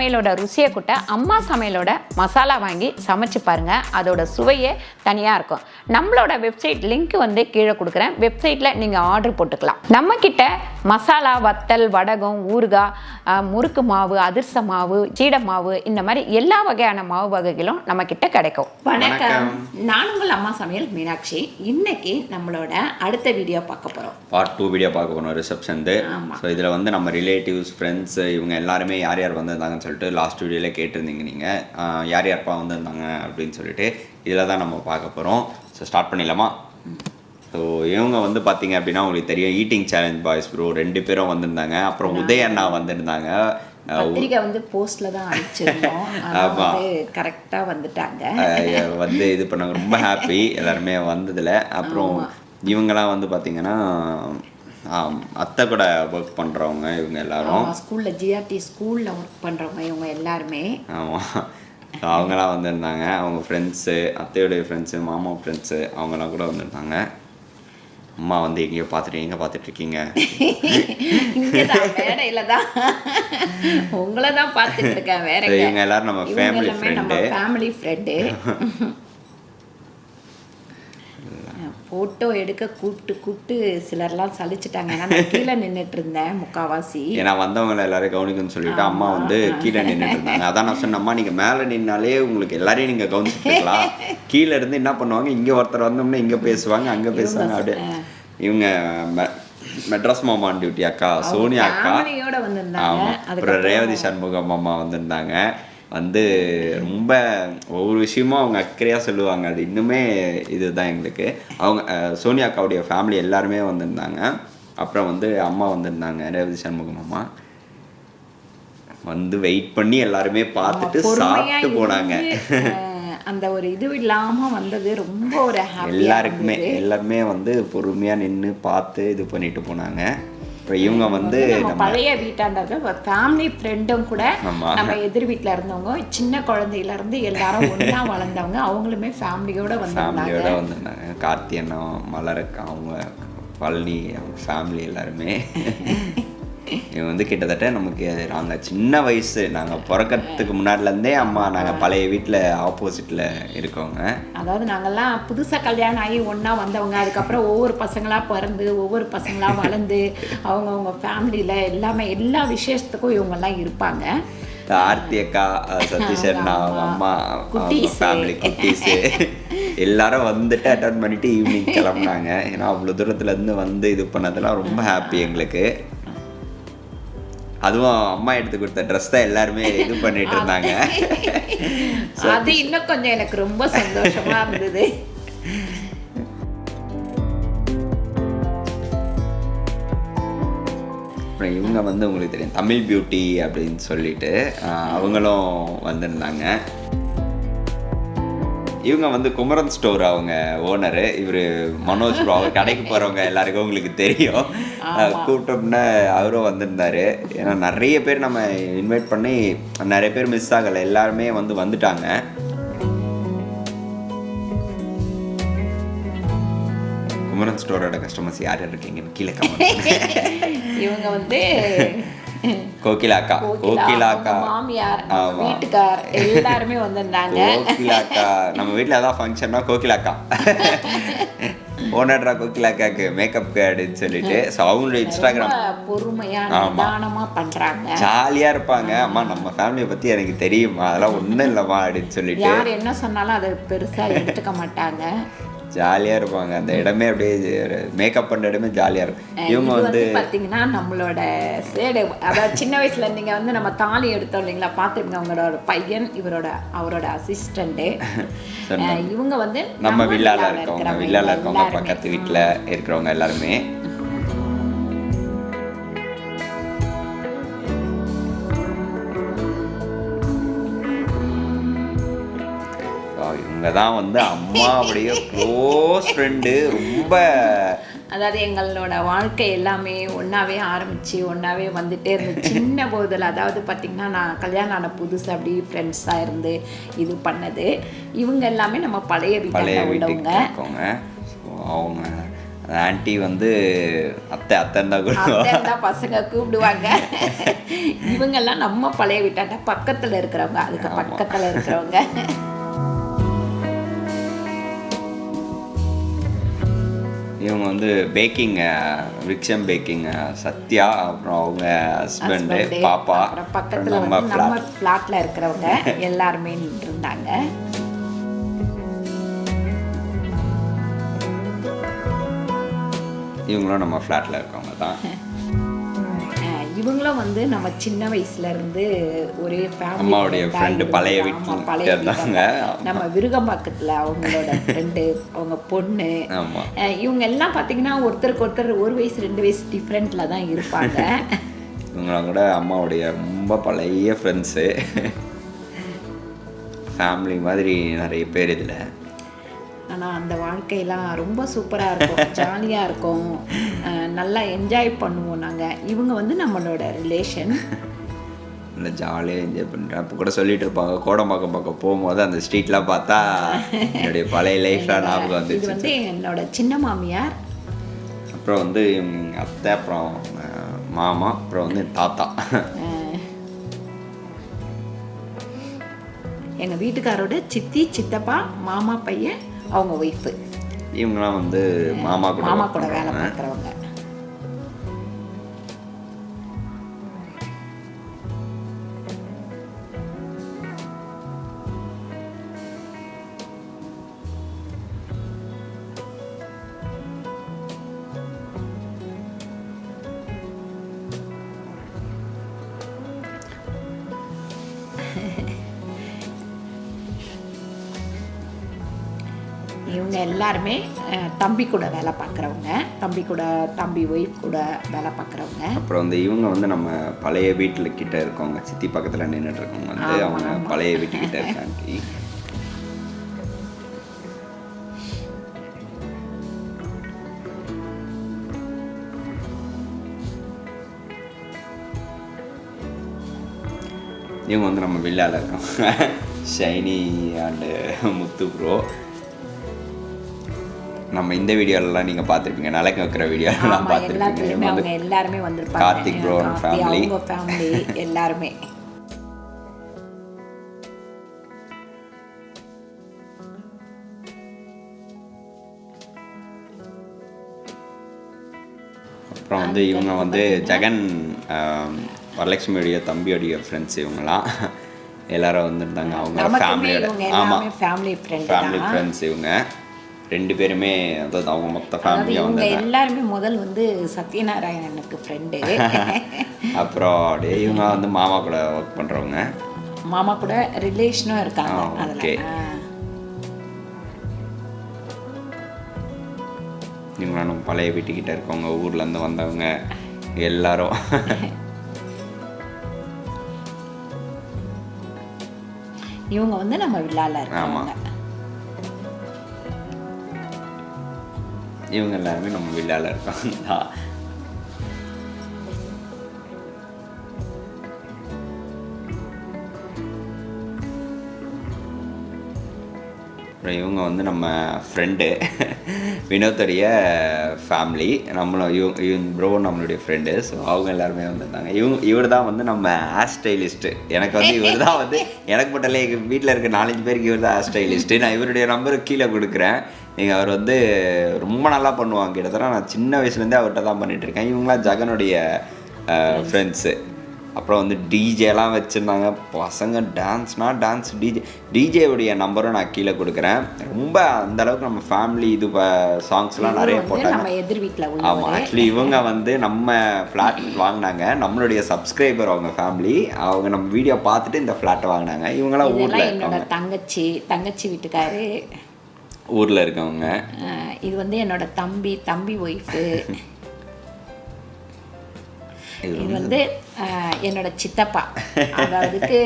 சமையலோட ருசியை கூட்ட அம்மா சமையலோட மசாலா வாங்கி சமைச்சு பாருங்கள். அதோட சுவையே தனியாக இருக்கும். நம்மளோட வெப்சைட் லிங்க் வந்து கீழே கொடுக்குறேன். வெப்சைட்டில் நீங்கள் ஆர்டர் போட்டுக்கலாம். நம்மக்கிட்ட மசாலா, வத்தல், வடகம், ஊறுகாய், முறுக்கு மாவு, அதிர்ச மாவு, சீடை மாவு, இந்த மாதிரி எல்லா வகையான மாவு வகைகளும் நம்மக்கிட்ட கிடைக்கும். வணக்கம், நான் உங்கள் அம்மா சமையல் மீனாட்சி. இன்னைக்கு நம்மளோட அடுத்த வீடியோ பார்க்க போகிறோம். பார்ட் 2 வீடியோ பார்க்க போகிறோம், ரிசப்ஷன். ஸோ இதில் வந்து நம்ம ரிலேட்டிவ்ஸ், ஃப்ரெண்ட்ஸ் இவங்க எல்லாருமே யார் யார் வந்திருந்தாங்கன்னு சொல்லிட்டு லாஸ்ட் வீடியோவில் கேட்டிருந்தீங்க நீங்கள். யார் யார்ப்பா வந்திருந்தாங்க அப்படின்னு சொல்லிட்டு இதில் தான் நம்ம பார்க்க போகிறோம். ஸோ ஸ்டார்ட் பண்ணிடலாமா? ஸோ இவங்க வந்து பார்த்தீங்க அப்படின்னா உங்களுக்கு தெரியும், ஈட்டிங் சேலஞ்ச் பாய்ஸ் ப்ரோ 2 பேரும் வந்திருந்தாங்க. அப்புறம் உதயண்ணா வந்திருந்தாங்க. பத்திரிக்கை வந்து போஸ்ட்ல தான் அனுப்பிச்சிருந்தோம். கரெக்டாக வந்துட்டாங்க, வந்து இது பண்ணாங்க. ரொம்ப ஹாப்பி எல்லாருமே வந்ததில். அப்புறம் இவங்கெல்லாம் வந்து பார்த்தீங்கன்னா அத்தை கூட ஒர்க் பண்ணுறவங்க இவங்க எல்லாரும். ஸ்கூலில் ஜிஆர்டி ஸ்கூலில் ஒர்க் பண்ணுறவங்க இவங்க எல்லாருமே. ஆமாம், அவங்களாம் வந்திருந்தாங்க. அவங்க ஃப்ரெண்ட்ஸு, அத்தையோடைய ஃப்ரெண்ட்ஸு, மாமா ஃப்ரெண்ட்ஸு அவங்கெல்லாம் கூட வந்திருந்தாங்க. அம்மா வந்து எங்கேயோ எங்கே பார்த்துட்ருக்கீங்க? வேலையில் தான், உங்களை தான் பார்த்துட்டு இருக்கேன். வேற இவங்க எல்லாரும் நம்ம ஃபேமிலி ஃப்ரெண்டு. ஃபோட்டோ எடுக்க கூப்பிட்டு சிலர்லாம் சலிச்சுட்டாங்க. நான் கீழே நின்றுட்டு இருந்தேன் முக்கால்வாசி. ஏன்னா வந்தவங்களை எல்லாரும் கவனிக்கணும்னு சொல்லிட்டு அம்மா வந்து கீழே நின்றுட்டு இருந்தாங்க. அதான் நான் சொன்னேன், அம்மா நீங்கள் மேலே நின்னாலே உங்களுக்கு எல்லாரையும் நீங்கள் கவனிச்சுக்கலாம். கீழே இருந்து என்ன பண்ணுவாங்க, இங்கே ஒருத்தர் வந்தோம்னா இங்கே பேசுவாங்க, அங்கே பேசுவாங்க. அப்படியே இவங்க மெட்ராஸ் மாமா டியூட்டி அக்கா சோனியா அக்கா, ஆமாம், அப்புறம் ரேவதி சண்முகம் அம்மா வந்திருந்தாங்க. வந்து ரொம்ப ஒவ்வொரு விஷயமும் அவங்க அக்கறையாக சொல்லுவாங்க. அது இன்னுமே இதுதான் எங்களுக்கு. அவங்க சோனியா அக்காவுடைய ஃபேமிலி எல்லாருமே வந்திருந்தாங்க. அப்புறம் வந்து அம்மா வந்திருந்தாங்க, ரேவதி சண்முகம் அம்மா. வந்து வெயிட் பண்ணி எல்லாருமே பார்த்துட்டு சாப்பிட்டு போனாங்க. அந்த ஒரு இது இல்லாமல் வந்தது ரொம்ப ஒரு எல்லாருமே வந்து பொறுமையாக நின்று பார்த்து இது பண்ணிட்டு போனாங்க. அப்புறம் இவங்க வந்து பழைய வீட்டாண்டர்கள் ஃபேமிலி ஃப்ரெண்டும் கூட, நம்ம எதிர் வீட்டில் இருந்தவங்க, சின்ன குழந்தையிலேருந்து எல்லாரும் ஒன்றா வளர்ந்தவங்க. அவங்களுமே ஃபேமிலியோட வந்திருந்தாங்க. கார்த்தி அண்ணா, மலரக்கா, அவங்க பழனி, அவங்க ஃபேமிலி எல்லாருமே. இவங்க வந்து கிட்டத்தட்ட நமக்கு நாங்கள் சின்ன வயசு, நாங்கள் பிறக்கிறதுக்கு முன்னாடிலேருந்தே அம்மா நாங்கள் பழைய வீட்டில் ஆப்போசிட்டில் இருக்கோங்க. அதாவது நாங்கள்லாம் புதுசாக கல்யாணம் ஆகி ஒன்றா வந்தவங்க. அதுக்கப்புறம் ஒவ்வொரு பசங்களாக பிறந்து ஒவ்வொரு பசங்களாக வளர்ந்து அவங்கவுங்க ஃபேமிலியில் எல்லாமே எல்லா விசேஷத்துக்கும் இவங்கெல்லாம் இருப்பாங்க. ஆர்த்தி அக்கா, சதீஷ் அண்ணா, அம்மா ஃபேமிலி குட்டீஸு எல்லாரும் வந்துட்டு அட்டன் பண்ணிவிட்டு ஈவினிங் கிளம்புனாங்க. ஏன்னா அவ்வளோ தூரத்துலேருந்து வந்து இது பண்ணதெல்லாம் ரொம்ப ஹாப்பி எங்களுக்கு. அதுவும் அம்மா எடுத்து கொடுத்த ட்ரெஸ் தான் எல்லாருமே இது பண்ணிட்டு இருந்தாங்க. அது இன்னும் கொஞ்சம் எனக்கு ரொம்ப சந்தோஷமா இருந்தது. அப்புறம் இவங்க வந்து உங்களுக்கு தெரியும், தமிழ் பியூட்டி அப்படின்னு சொல்லிட்டு அவங்களும் வந்திருந்தாங்க. இவங்க வந்து குமரன் ஸ்டோர் அவங்க ஓனரு. இவர் மனோஜ் ப்ரோ, அவர் கடைக்கு போகிறவங்க எல்லாருக்கும் உங்களுக்கு தெரியும். கூப்பிட்டோம்னா அவரும் வந்திருந்தார். ஏன்னா நிறைய பேர் நம்ம இன்வைட் பண்ணி நிறைய பேர் மிஸ் ஆகலை, எல்லாருமே வந்துட்டாங்க. குமரன் ஸ்டோரோட கஸ்டமர்ஸ் யார் யார் இருக்கீங்கன்னு கீழே கமெண்ட். இவங்க வந்து கோகிலாக்கா மாமியார், வீட்டுக்கார் எல்லாருமே வந்திருந்தாங்க. கோகிலாக்கா நம்ம வீட்டில் ஏதாவது ஃபங்க்ஷன்னா கோகிலாக்கா ஓனர்ரா கோகிலாக்காக்கு மேக்கப் அப்படின்னு சொல்லிட்டு. ஸோ அவங்களுடைய இன்ஸ்டாகிராம் பொறுமையாக பண்ணுறாங்க, ஜாலியாக இருப்பாங்க. அம்மா நம்ம ஃபேமிலியை பற்றி எனக்கு தெரியுமா, அதெல்லாம் ஒன்றும் இல்லைம்மா அப்படின்னு சொல்லிட்டு யார் என்ன சொன்னாலும் அதை பெருசாக எடுத்துக்க மாட்டாங்க. ஜாலியாக இருப்பாங்க. அந்த இடமே அப்படியே மேக்கப் பண்ணுற இடமே ஜாலியாக இருக்கும். இவங்க வந்து பார்த்தீங்கன்னா நம்மளோட சேடு, அதாவது சின்ன வயசுல நீங்கள் வந்து நம்ம தாலி எடுத்தோம் இல்லைங்களா, பார்த்துருங்க. அவங்களோட பையன் அவரோட அசிஸ்டண்ட்டு. இவங்க வந்து நம்ம வில்லால இருக்கவங்க பக்கத்து வீட்டில் இருக்கிறவங்க எல்லாருமே. இவங்க தான் வந்து அம்மாவுடைய க்ளோஸ் ஃப்ரெண்டு. ரொம்ப அதாவது எங்களோட வாழ்க்கை எல்லாமே ஒன்றாவே ஆரம்பித்து ஒன்றாவே வந்துகிட்டே இருந்துச்சு சின்ன போதில். அதாவது பார்த்திங்கன்னா நான் கல்யாணம் ஆன புதுசு அப்படி ஃப்ரெண்ட்ஸாக இருந்து இது பண்ணது. இவங்க எல்லாமே நம்ம பழைய வீட்டுக்கு இருக்கவங்க. அவங்க ஆன்ட்டி வந்து அத்தைன்னு தான் கூப்பிடுவாங்க. அத்தை தான் பசங்க கூப்பிடுவாங்க. இவங்கெல்லாம் நம்ம பழைய வீட்டாண்ட பக்கத்தில் இருக்கிறவங்க, அதுக்கு பக்கத்தில் இருக்கிறவங்க. இவங்க வந்து பேக்கிங், விக்ஷம் பேக்கிங் சத்யா, அப்புறம் அவங்க ஹஸ்பண்டு, பாப்பா, பக்கத்தில் நம்ம ஃப்ளாட்டில் இருக்கிறவங்க எல்லாருமே இருந்தாங்க. இவங்களும் நம்ம ஃப்ளாட்டில் இருக்கவங்க தான். இவங்களும் வந்து நம்ம சின்ன வயசுல இருந்து ஒரே ஃபேமிலி, அம்மாவுடைய ஃப்ரெண்டு, பழைய வீட்டில் இருந்தாங்க. நம்ம விருகம்பாக்கத்தில் அவங்களோட ஃப்ரெண்டு, அவங்க பொண்ணு. இவங்க எல்லாம் பார்த்தீங்கன்னா ஒருத்தருக்கு ஒருத்தர் 1 வயசு 2 வயசு டிஃப்ரெண்ட்டில் தான் இருப்பாங்க. இவங்களாம் கூட அம்மாவுடைய ரொம்ப பழைய ஃப்ரெண்ட்ஸு, ஃபேமிலி மாதிரி நிறைய பேர் இதில். ஆனால் அந்த வாழ்க்கையெல்லாம் ரொம்ப சூப்பராக இருக்கும், ஜாலியாக இருக்கும், நல்லா என்ஜாய் பண்ணுவோம் நாங்கள். இவங்க வந்து நம்மளோட ரிலேஷன். நல்லா ஜாலியாக என்ஜாய் பண்ணுறேன். அப்போ கூட சொல்லிட்டு இருப்பாங்க, கோடம்பாக்கம் பக்கம் போகும்போது அந்த ஸ்ட்ரீட்லாம் பார்த்தா என்னுடைய பழைய லைஃப்லாம் ஞாபகம் வந்துச்சு. இது வந்து என்னோட சின்ன மாமியார், அப்புறம் வந்து அத்தை, அப்புறம் மாமா, அப்புறம் வந்து தாத்தா. எங்கள் வீட்டுக்காரோட சித்தி, சித்தப்பா, மாமா பையன், அவங்க ஒய்ஃபு. இவங்கெல்லாம் வந்து மாமா கூட வேலை பார்க்குறவங்க. இவங்க எல்லாருமே தம்பி கூட வேலை பார்க்குறவங்க, தம்பி ஒய்ஃப் கூட வேலை பார்க்குறவங்க. அப்புறம் வந்து இவங்க வந்து நம்ம பழைய வீட்டில் கிட்ட இருக்கவங்க, சித்தி பக்கத்தில் நின்றுட்டு இருக்கவங்க வந்து அவங்க பழைய வீட்டுக்கிட்ட இருக்காங்க. இவங்க வந்து நம்ம வில்லாவில் இருக்கோம், ஷைனி அண்டு முத்து ப்ரோ. நம்ம இந்த வீடியோலாம் நீங்கள் பார்த்துருப்பீங்க, நிலைக்கு வைக்கிற வீடியோலாம் பார்த்துருப்பீங்க. அவங்க எல்லாருமே வந்திருப்பாங்க, கார்த்திக் ப்ரோ ஃபேமிலி, அவங்க ஃபேமிலி எல்லாருமே. அப்புறம் வந்து இவங்க வந்து ஜெகன், வரலட்சுமியோடைய தம்பியோடைய ஃப்ரெண்ட்ஸ். இவங்களாம் எல்லாரும் வந்துருந்தாங்க, அவங்க ஃபேமிலியோட. ஆமாம், ஃபேமிலி ஃப்ரெண்ட்ஸ். இவங்க 2 பேருமே, அதாவது அவங்க மொத்த ஃபேமிலியாக வந்து எல்லாருமே முதல் வந்து சத்யநாராயணனுக்கு ஃப்ரெண்டு. அப்புறம் அப்படியே இவங்க வந்து மாமா கூட ஒர்க் பண்ணுறவங்க, மாமா கூட ரிலேஷனும் இருக்காங்க. ஓகே. இவங்களாம் நம்ம பழைய வீட்டுக்கிட்ட இருக்கவங்க, ஊர்லேருந்து வந்தவங்க எல்லாரும். இவங்க வந்து நம்ம வில்லால இருக்காங்க. இவங்க எல்லாருமே நம்ம வில்லால இருக்காங்க. அப்புறம் இவங்க வந்து நம்ம ஃப்ரெண்டு, வினோத்துடைய ஃபேமிலி. நம்மளும் ப்ரோ நம்மளுடைய ஃப்ரெண்டு. ஸோ அவங்க எல்லாருமே வந்துருந்தாங்க. இவர் தான் வந்து நம்ம ஹேர் ஸ்டைலிஸ்ட்டு. எனக்கு வந்து இவர் தான் வந்து, எனக்கு மட்டும் இல்லை, எங்கள் வீட்டில் இருக்க 4-5 பேருக்கு இவர் தான் ஹேர் ஸ்டைலிஸ்ட்டு. நான் இவருடைய நம்பர் கீழே கொடுக்குறேன். நீங்கள் அவர் வந்து ரொம்ப நல்லா பண்ணுவாங்க. கிட்டத்தட்ட நான் சின்ன வயசுலேருந்தே அவர்கிட்ட தான் பண்ணிகிட்ருக்கேன். இவங்களாம் ஜெகனுடைய ஃப்ரெண்ட்ஸு. அப்புறம் வந்து டிஜேலாம் வச்சுருந்தாங்க. பசங்க டான்ஸ், டிஜேவுடைய நம்பரும் நான் கீழே கொடுக்குறேன். ரொம்ப அந்தளவுக்கு நம்ம ஃபேமிலி இது சாங்ஸ்லாம் நிறைய போட்டாங்க. ஆமாம், ஆக்சுவலி இவங்க வந்து நம்ம ஃப்ளாட் வாங்கினாங்க. நம்மளுடைய சப்ஸ்கிரைபர் அவங்க ஃபேமிலி. அவங்க நம்ம வீடியோ பார்த்துட்டு இந்த ஃப்ளாட்டை வாங்கினாங்க. இவங்களாம் ஊரில் என்னோட தங்கச்சி வீட்டுக்காரு, ஊரில் இருக்கவங்க. இது வந்து என்னோட தம்பி ஒய்ஃபு. இது வந்து என்னோட சித்தப்பா, அதாவதுக்கு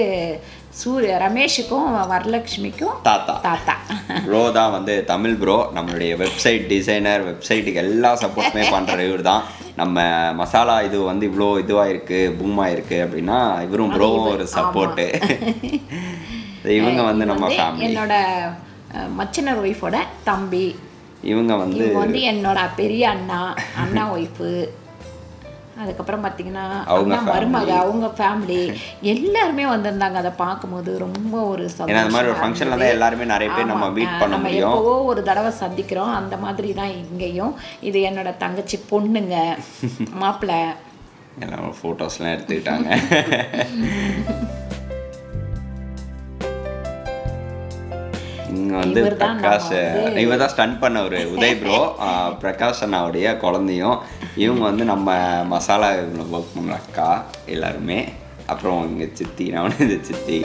ரமேஷுக்கும் வரலட்சுமிக்கும் தாத்தா. ப்ரோ தான் வந்து தமிழ் ப்ரோ, நம்மளுடைய வெப்சைட் டிசைனர், வெப்சைட்டுக்கு எல்லா சப்போர்ட்டுமே பண்ணுற இவர் தான். நம்ம மசாலா இது வந்து இவ்வளோ இதுவாக இருக்குது, பூமாக இருக்குது அப்படின்னா இவரும் ப்ரோவும் ஒரு சப்போர்ட்டு. இவங்க வந்து நம்ம ஃபேமிலி. என்னோட மச்சினர் ஒய்ஃபோட தம்பி. இவங்க வந்து என்னோட பெரிய அண்ணா ஒய்ஃபு, அதுக்கப்புறம் பார்த்தீங்கன்னா அவங்க மருமக, அவங்க ஃபேமிலி எல்லாருமே வந்திருந்தாங்க. அதை பார்க்கும்போது ரொம்ப ஒரு ஏன்னா அந்த மாதிரி ஒரு ஃபங்க்ஷன்ல தான் எல்லாருமே நிறைய பேர் நம்ம மீட் பண்ண முடியும். எப்போவோ ஒரு தடவை சந்திக்கிறோம், அந்த மாதிரி தான் இங்கேயும். இது என்னோட தங்கச்சி பொண்ணுங்க, மாப்பிள்ளை எல்லாம் ஃபோட்டோஸ்லாம் எடுத்துக்கிட்டாங்க. இங்கே வந்து பிரகாஷ், இவர் தான் ஸ்டன் பண்ண ஒரு உதய் ப்ரோ, பிரகாஷ் அண்ணாவுடைய குழந்தையும். இவங்க வந்து நம்ம மசாலா இவங்க ஒர்க் பண்ணுற அக்கா எல்லாருமே. அப்புறம் இங்கே சித்தி, நவனது சித்தி,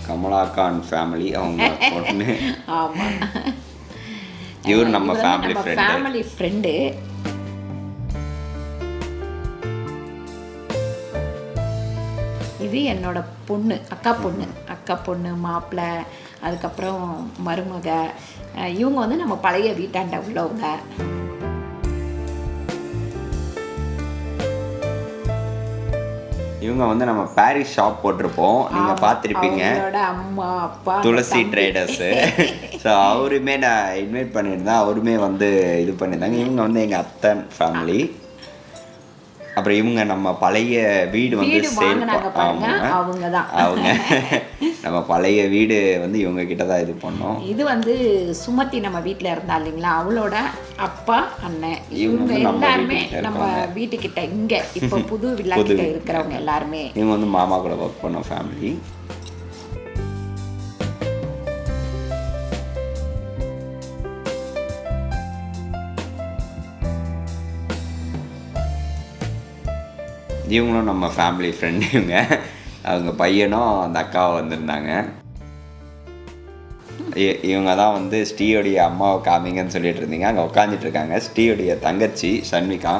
கமலாக்கான் ஃபேமிலி, அவங்க பொண்ணு. ஆமாம், இவர் நம்ம ஃபேமிலி ஃப்ரெண்டு. இது என்னோட பொண்ணு, அக்கா பொண்ணு மாப்பிள்ளை, அதுக்கப்புறம் மருமக. இவங்க வந்து நம்ம பழைய வீட்டாண்ட உள்ளவங்க. இவங்க வந்து நம்ம பாரிஸ் ஷாப் போட்டிருப்போம், நீங்க பார்த்துருப்பீங்க, அம்மா அப்பா துளசி ட்ரேடர்ஸு. ஸோ அவருமே நான் இன்வைட் பண்ணியிருந்தேன், அவருமே வந்து இது பண்ணியிருந்தாங்க. இவங்க வந்து எங்கள் அத்தை ஃபேமிலி. அப்புறம் இவங்க நம்ம பழைய வீடு வந்து சேல், அவங்க நம்ம பழைய வீடு வந்து இவங்க கிட்ட தான் இது பண்ணோம். இது வந்து சுமதி நம்ம வீட்டில் இருந்தா இல்லைங்களா, அவளோட அப்பா அண்ணன். இவங்க எல்லாருமே நம்ம வீட்டுக்கிட்ட இங்கே இப்போ புது வில்லா கிட்ட இருக்கிறவங்க எல்லாருமே. இவங்க வந்து மாமா கூட ஒர்க் பண்ண ஃபேமிலி. இவங்களும் நம்ம ஃபேமிலி ஃப்ரெண்டு. அவங்க பையனும் அந்த அக்காவும் வந்திருந்தாங்க. இவங்க தான் வந்து ஸ்ரீயோடைய அம்மாவை காமிங்கன்னு சொல்லிட்டு இருந்தீங்க. அங்கே உட்காந்துட்டு இருக்காங்க ஸ்ரீயோடைய தங்கச்சி சண்மிகா.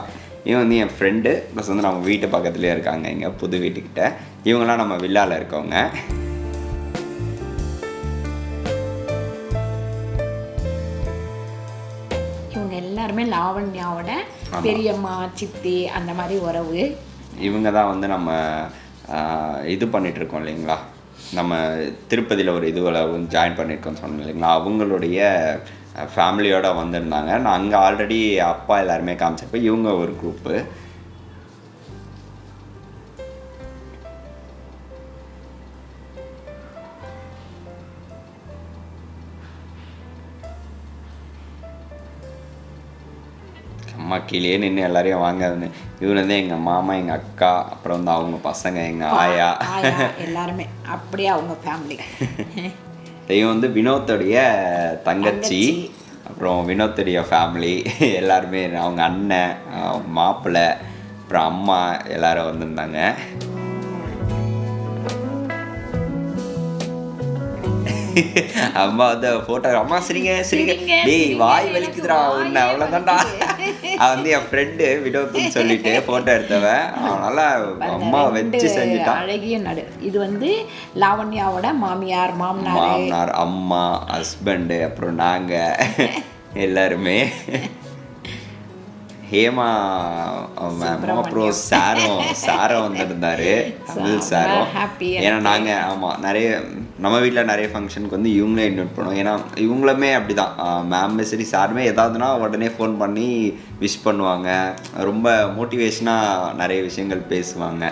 இவன் வந்து என் ஃப்ரெண்டு, ப்ளஸ் வந்து நம்ம வீட்டு பக்கத்துலேயே இருக்காங்க, இங்கே புது வீட்டுக்கிட்ட. இவங்களாம் நம்ம வில்லாவில் இருக்கவங்க. இவங்க எல்லாருமே லாவண்யாவோட பெரியம்மா, சித்தி, அந்த மாதிரி உறவு. இவங்க தான் வந்து நம்ம இது பண்ணிகிட்ருக்கோம் இல்லைங்களா, நம்ம திருப்பதியில் ஒரு இதுவில் ஜாயின் பண்ணியிருக்கோம்னு சொன்னோம் இல்லைங்களா, அவங்களுடைய ஃபேமிலியோடு வந்திருந்தாங்க. நான் அங்கே ஆல்ரெடி அப்பா எல்லாருமே காமிச்சிருப்பேன். இவங்க ஒரு குரூப்பு. அம்மா கீழே நின்று எல்லாரையும் வாங்காதுன்னு. இவரு வந்து எங்கள் மாமா, எங்கள் அக்கா, அப்புறம் வந்து அவங்க பசங்க, எங்கள் ஆயா எல்லாருமே அப்படியே அவங்க ஃபேமிலி. இவன் வந்து வினோத்துடைய தங்கச்சி, அப்புறம் வினோத்துடைய ஃபேமிலி எல்லாருமே, அவங்க அண்ணன், மாப்பிள்ளை, அப்புறம் அம்மா எல்லாரும் வந்திருந்தாங்க. அம்மா வந்து ஃபோட்டோ, அம்மா சரிங்க டேய் வாய் வலிக்குதுடா உன்னை, அவ்வளோதான்டா. அவன் வந்து என் ஃப்ரெண்டு வினோத்னு சொல்லிட்டு ஃபோட்டோ எடுத்தவன், அவனால அம்மா வச்சு செஞ்சுட்டான். அழகிய நடு. இது வந்து லாவண்யாவோட மாமியார், மாமனார், அம்மா, ஹஸ்பண்டு, அப்புறம் நாங்கள் எல்லாருமே. ஹேமா அப்புறம் சாரம் வந்துருந்தாரு, அப்துல் சாரும். ஏன்னா நாங்கள் ஆமாம் நிறைய நம்ம வீட்டில் நிறைய ஃபங்க்ஷனுக்கு வந்து இவங்களே இன்வைட் பண்ணுவோம். ஏன்னா இவங்களுமே அப்படி தான், மேம் சரி சாருமே ஏதாவதுனா உடனே ஃபோன் பண்ணி விஷ் பண்ணுவாங்க, ரொம்ப மோட்டிவேஷனாக நிறைய விஷயங்கள் பேசுவாங்க.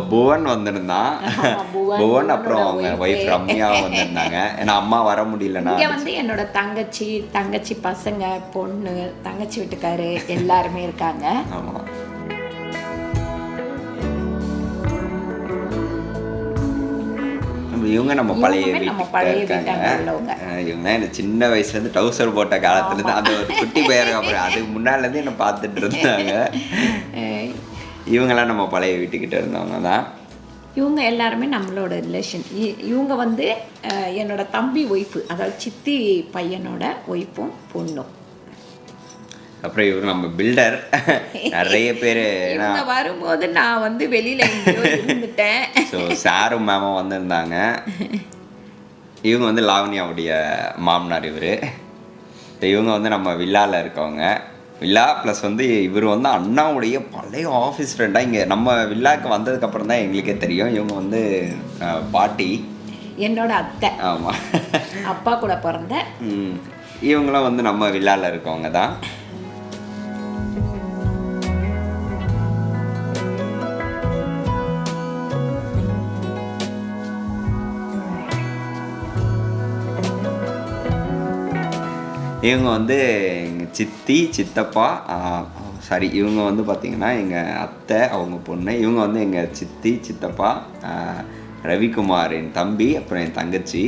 புவன் வந்திருந்தான், புவன் அப்புறம் அவங்க ஒய்ஃப் ரம்யா வந்திருந்தாங்க. ஏன்னா அம்மா வர முடியலன்னா வந்து என்னோட தங்கச்சி பசங்க, பொண்ணு, தங்கச்சி வீட்டுக்காரு எல்லாருமே இருக்காங்க. ஆமாம். இவங்க நம்ம பழைய வீட்டுல இருக்காங்க. இவங்க எனக்கு சின்ன வயசுலேருந்து டவுசர் போட்ட காலத்துலேருந்து அந்த ஒரு குட்டி பையன், அப்புறம் அதுக்கு முன்னாலேருந்து என்னை பார்த்துட்டு இருந்தாங்க. இவங்கெல்லாம் நம்ம பழைய வீட்டுக்கிட்ட இருந்தவங்க தான். இவங்க எல்லாருமே நம்மளோட ரிலேஷன். இவங்க வந்து என்னோட தம்பி ஒய்ஃபு, அதாவது சித்தி பையனோட ஒய்ஃபும் பொண்ணும். அப்புறம் இவர் நம்ம பில்டர். நிறைய பேர் வரும்போது நான் வந்து வெளியில இருந்துட்டேன். ஸோ சாரும் மேமும் வந்திருந்தாங்க. இவங்க வந்து லாவண்யாவுடைய மாமனார் இவர். இவங்க வந்து நம்ம வில்லாவில் இருக்கவங்க. வில்லா ப்ளஸ் வந்து இவர் வந்து அண்ணாவுடைய பழைய ஆஃபீஸ் ஃப்ரெண்டாக இங்கே நம்ம வில்லாவுக்கு வந்ததுக்கப்புறம் தான் எங்களுக்கே தெரியும். இவங்க வந்து பாட்டி. என்னோட அத்தை. ஆமாம், அப்பா கூட பிறந்த. இவங்களாம் வந்து நம்ம விழாவில் இருக்கவங்க தான். இவங்க வந்து எங்கள் சித்தி சித்தப்பா, சாரி இவங்க வந்து பார்த்திங்கன்னா எங்கள் அத்தை அவங்க பொண்ணு. இவங்க வந்து எங்கள் சித்தி சித்தப்பா, ரவிக்குமார் என் தம்பி, அப்புறம் என் தங்கச்சி.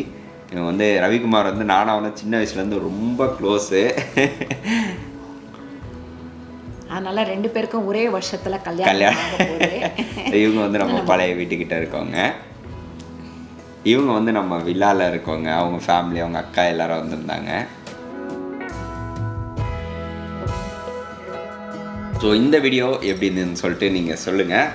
இவங்க வந்து ரவிக்குமார் வந்து நானும் அவனை சின்ன வயசுலேருந்து ரொம்ப க்ளோஸு. அதனால் 2 பேருக்கும் ஒரே வருஷத்தில் கல்யாணம். இவங்க வந்து நம்ம பழைய வீட்டுக்கிட்ட இருக்கவங்க. இவங்க வந்து நம்ம விழாவில் இருக்கவங்க. அவங்க ஃபேமிலி, அவங்க அக்கா எல்லாரும் வந்திருந்தாங்க. ஸோ இந்த வீடியோ எப்படி இருந்துன்னு சொல்லிட்டு நீங்கள் சொல்லுங்கள்.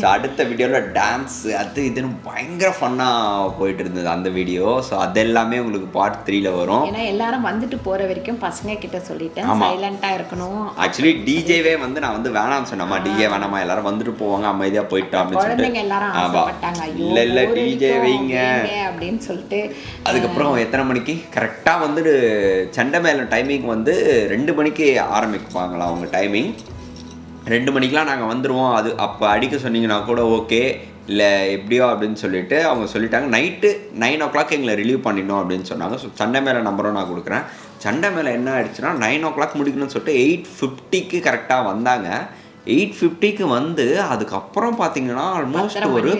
ஸோ அடுத்த வீடியோவில் டான்ஸு அது இதுன்னு பயங்கர ஃபன்னாக போயிட்டு இருந்தது அந்த வீடியோ. ஸோ அது எல்லாமே உங்களுக்கு பார்ட் 3ல் வரும். ஏன்னா எல்லாரும் வந்துட்டு போகிற வரைக்கும் பசங்க கிட்ட சொல்லிட்டேன் சைலண்ட்டாக இருக்கணும். ஆக்சுவலி டிஜேவே வந்து நான் வந்து வேணாம்னு சொன்னேம்மா, டிஜே வேணாமா, எல்லாரும் வந்துட்டு போவாங்க அமைதியாக போயிட்டோம் அப்படின்னு சொல்லிட்டு. எல்லாரும் ஆசைப்பட்டாங்க, இல்லை இல்லை டிஜே வைங்க அப்படின்னு சொல்லிட்டு. அதுக்கப்புறம் எத்தனை மணிக்கு கரெக்டாக வந்துட்டு சண்டை மேலே டைமிங் வந்து 2 மணிக்கு ஆரம்பிப்பாங்களா அவங்க டைமிங். 2 மணிக்கெலாம் நாங்கள் வந்துடுவோம். அது அப்போ அடிக்க சொன்னீங்கன்னா கூட ஓகே, இல்லை எப்படியோ அப்படின்னு சொல்லிட்டு அவங்க சொல்லிட்டாங்க. நைட்டு 9 o'clock எங்களை ரிலீவ் பண்ணிடணும் அப்படின்னு சொன்னாங்க. ஸோ சண்டை மேலே நம்பரும் நான் கொடுக்குறேன். சண்டை மேலே என்ன ஆயிடுச்சுன்னா 9 o'clock முடிக்கணும்னு சொல்லிட்டு 8:50க்கு கரெக்டாக வந்தாங்க. 8:50க்கு வந்து அதுக்கப்புறம் பார்த்தீங்கன்னா ஆல்மோஸ்ட் ஒரு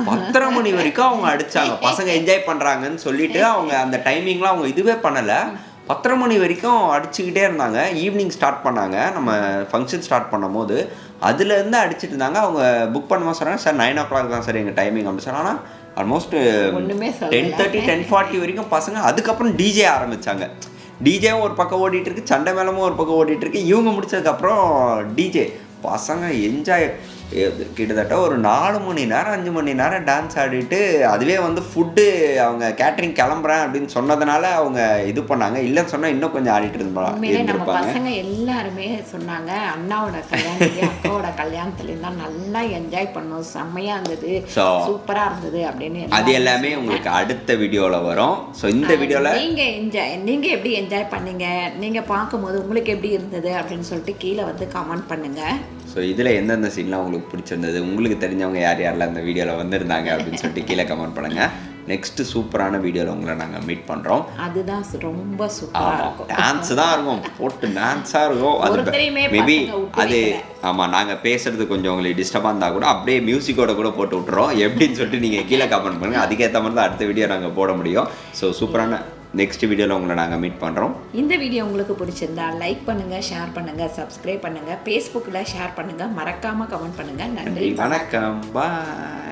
10:30 மணி வரைக்கும் அவங்க அடித்தாங்க. பசங்க என்ஜாய் பண்ணுறாங்கன்னு சொல்லிட்டு அவங்க அந்த டைமிங்லாம் அவங்க இதுவே பண்ணலை. 10:30 மணி வரைக்கும் அடிச்சுக்கிட்டே இருந்தாங்க. ஈவினிங் ஸ்டார்ட் பண்ணாங்க, நம்ம ஃபங்க்ஷன் ஸ்டார்ட் பண்ணும் போது அதுலேருந்து அடிச்சுட்டு இருந்தாங்க. அவங்க புக் பண்ணும்போது சொன்னாங்க சார் 9 o'clock தான் சார் எங்கள் டைமிங் அப்படி சார். ஆனால் ஆல்மோஸ்ட் 10:30 10:40 வரைக்கும் பசங்க. அதுக்கப்புறம் டிஜே ஆரம்பித்தாங்க. டிஜேவும் ஒரு பக்கம் ஓடிட்டு இருக்கு, சண்டை மேளமும் ஒரு பக்கம் ஓடிட்டு இருக்கு. இவங்க முடிச்சதுக்கப்புறம் டிஜே பசங்க என்ஜாய் கிட்டத்தட்ட ஒரு 4 மணி நேரம் 5 மணி நேரம் டான்ஸ் ஆடிட்டு. அதுவே வந்து ஃபுட்டு அவங்க கேட்ரிங் கிளம்புறேன் அப்படின்னு சொன்னதுனால அவங்க இது பண்ணாங்க. இல்லைன்னு சொன்னால் இன்னும் கொஞ்சம் ஆடிட்டு நம்ம பசங்க எல்லாருமே சொன்னாங்க அண்ணாவோட கல்யாணத்துலேயும் அக்காவோட கல்யாணத்துலேயும் தான் நல்லா என்ஜாய் பண்ணோம், செம்மையாக இருந்தது, சூப்பராக இருந்தது அப்படின்னு. அது எல்லாமே உங்களுக்கு அடுத்த வீடியோவில் வரும். ஸோ இந்த வீடியோவில் நீங்கள் எப்படி என்ஜாய் பண்ணீங்க, நீங்கள் பார்க்கும்போது உங்களுக்கு எப்படி இருந்தது அப்படின்னு சொல்லிட்டு கீழே வந்து கமெண்ட் பண்ணுங்கள். ஸோ இதில் எந்தெந்த சீன்லாம் உங்களுக்கு பிடிச்சிருந்தது, உங்களுக்கு தெரிஞ்சவங்க யார் யாரெல்லாம் அந்த வீடியோவில் வந்திருந்தாங்க அப்படின்னு சொல்லிட்டு கீழே கமெண்ட் பண்ணுங்கள். நெக்ஸ்ட்டு சூப்பரான வீடியோவில் உங்களை நாங்கள் மீட் பண்ணுறோம். அதுதான் ரொம்ப சூப்பராக இருக்கும். டான்ஸ் தான் இருக்கும், போட்டு டான்ஸாக இருக்கும். அது மேபி அது ஆமாம், நாங்கள் பேசுகிறது கொஞ்சம் உங்களுக்கு டிஸ்டர்பாக இருந்தால் கூட அப்படியே மியூசிக்கோட கூட போட்டு விட்டுறோம் எப்படின்னு சொல்லிட்டு நீங்கள் கீழே கமெண்ட் பண்ணுங்கள். அதுக்கேற்ற மாதிரி தான் அடுத்த வீடியோ நாங்கள் போட முடியும். ஸோ சூப்பரான நெக்ஸ்ட் வீடியோவில் உங்களை நாங்கள் மீட் பண்ணுறோம். இந்த வீடியோ உங்களுக்கு பிடிச்சிருந்தா லைக் பண்ணுங்கள், ஷேர் பண்ணுங்கள், சப்ஸ்கிரைப் பண்ணுங்கள், ஃபேஸ்புக்கில் ஷேர் பண்ணுங்கள், மறக்காமல் கமெண்ட் பண்ணுங்கள். நன்றி, வணக்கம், பாய்.